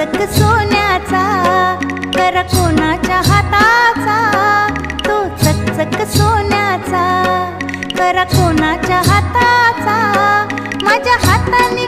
चकचक सोन्याचा कर कोणाच्या हाताचा, तो चकचक सोन्याचा कर कोणाच्या हाताचा, माझ्या हाताने